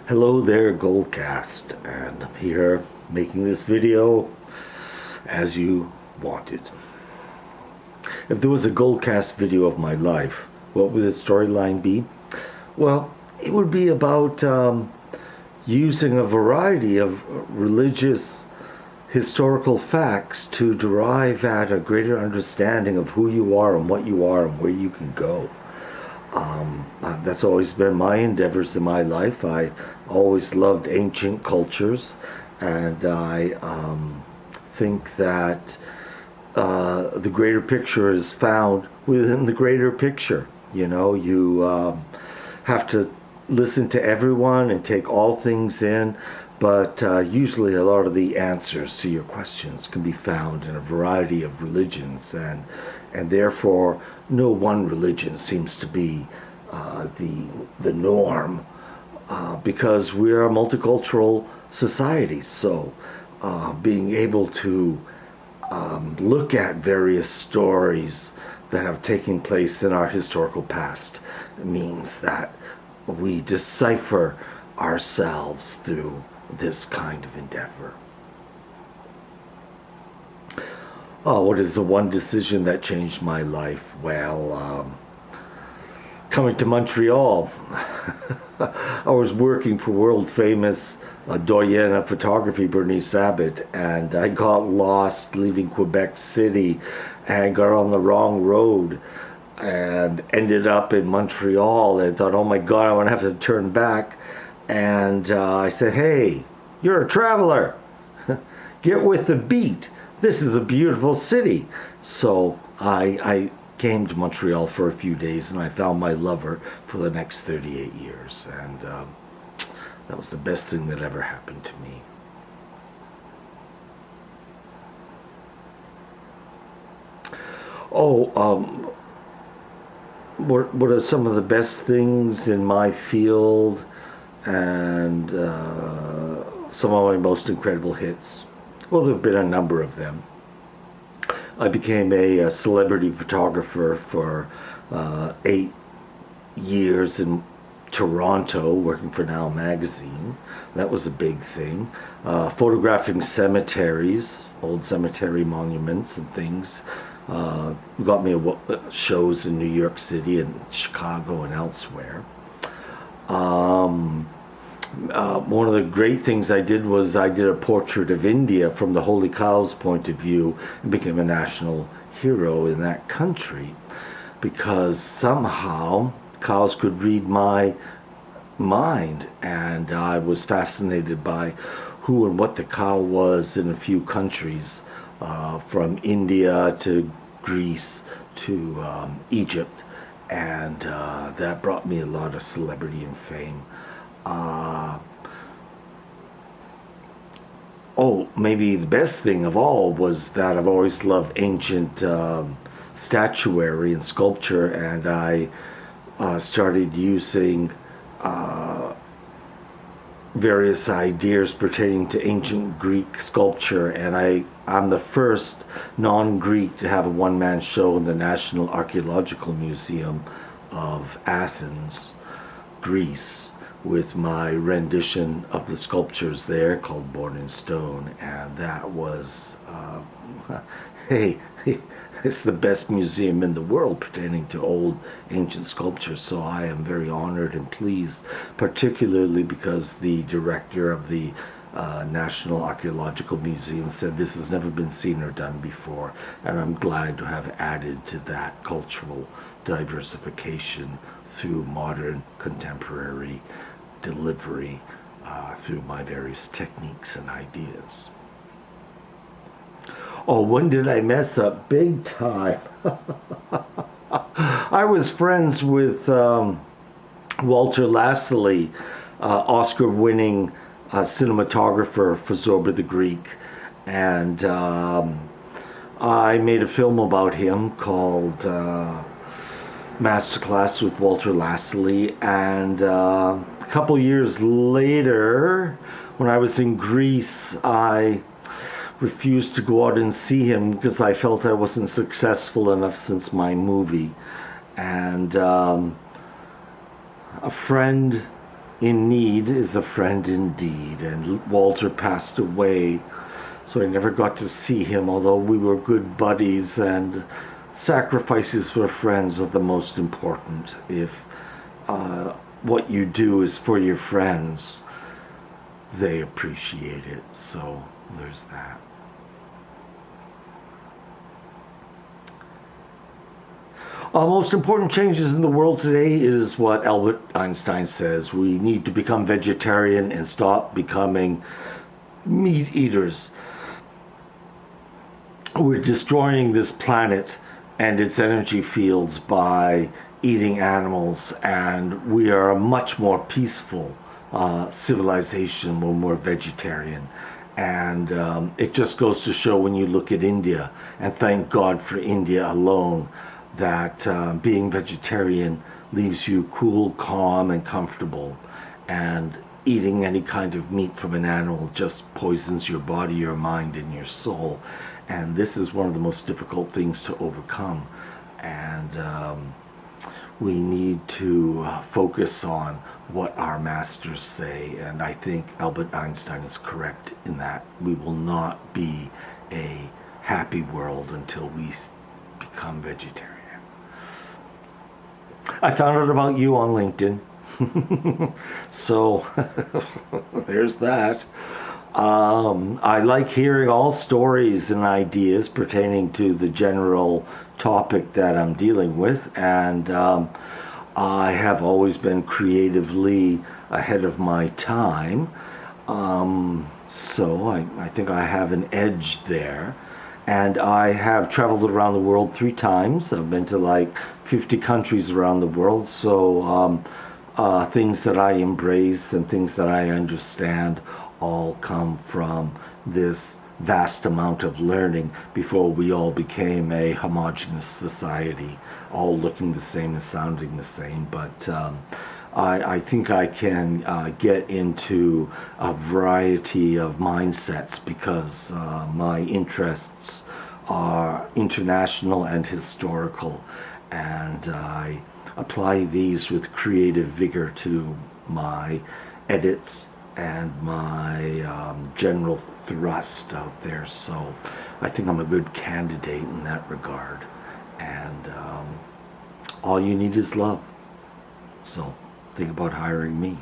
Hello there, Goldcast, and I'm here making this video as you wanted. If there was a Goldcast video of my life, what would the storyline be? Well, it would be about using a variety of religious historical facts to derive at a greater understanding of who you are and what you are and where you can go. That's always been my endeavors in my life. I always loved ancient cultures, and I think that the greater picture is found within the greater picture. You know, you have to listen to everyone and take all things in, but usually a lot of the answers to your questions can be found in a variety of religions, and therefore no one religion seems to be the norm, because we're a multicultural society. So being able to look at various stories that have taken place in our historical past means that we decipher ourselves through this kind of endeavor. Oh, what is the one decision that changed my life? Well, coming to Montreal. I was working for world famous doyenne of photography Bernice Abbott, and I got lost leaving Quebec City and got on the wrong road and ended up in Montreal, and thought, oh my God, I'm gonna have to turn back. And I said, hey, you're a traveler. Get with the beat. This is a beautiful city. So I came to Montreal for a few days, and I found my lover for the next 38 years. And that was the best thing that ever happened to me. Oh, what are some of the best things in my field, and some of my most incredible hits? Well, there have been a number of them. I became a celebrity photographer for 8 years in Toronto, working for Now Magazine. That was a big thing. Photographing cemeteries, old cemetery monuments and things. Got me shows in New York City and Chicago and elsewhere. One of the great things I did was I did a portrait of India from the Holy Cow's point of view, and became a national hero in that country, because somehow cows could read my mind, and I was fascinated by who and what the cow was in a few countries, from India to Greece to Egypt, and that brought me a lot of celebrity and fame. Maybe the best thing of all was that I've always loved ancient statuary and sculpture, and I started using various ideas pertaining to ancient Greek sculpture, and I'm the first non-Greek to have a one-man show in the National Archaeological Museum of Athens, Greece, with my rendition of the sculptures there called Born in Stone. And that was, hey, it's the best museum in the world pertaining to old ancient sculptures. So I am very honored and pleased, particularly because the director of the National Archaeological Museum said this has never been seen or done before, and I'm glad to have added to that cultural diversification through modern contemporary delivery, through my various techniques and ideas. Oh, when did I mess up? Big time. I was friends with Walter Lassily, Oscar-winning cinematographer for Zorba the Greek, and I made a film about him called Masterclass with Walter Lassily, and a couple years later, when I was in Greece, I refused to go out and see him because I felt I wasn't successful enough since my movie. And a friend in need is a friend indeed. And Walter passed away, so I never got to see him, although we were good buddies, and sacrifices for friends are the most important. If what you do is for your friends, they appreciate it. So there's that. Most important changes in the world today is what Albert Einstein says. We need to become vegetarian and stop becoming meat eaters. We're destroying this planet and its energy fields by eating animals, and we are a much more peaceful civilization when we're vegetarian. And it just goes to show when you look at India, and thank God for India alone, that being vegetarian leaves you cool, calm, and comfortable. And eating any kind of meat from an animal just poisons your body, your mind, and your soul. And this is one of the most difficult things to overcome. And we need to focus on what our masters say. And I think Albert Einstein is correct in that we will not be a happy world until we become vegetarian. I found out about you on LinkedIn. So there's that. I like hearing all stories and ideas pertaining to the general topic that I'm dealing with, and I have always been creatively ahead of my time. So I think I have an edge there. And I have traveled around the world 3 times. I've been to like 50 countries around the world. So things that I embrace and things that I understand all come from this vast amount of learning before we all became a homogeneous society, all looking the same and sounding the same. But I think I can get into a variety of mindsets because my interests are international and historical, and I apply these with creative vigor to my edits and my general thrust out there. So I think I'm a good candidate in that regard, and all you need is love. So think about hiring me.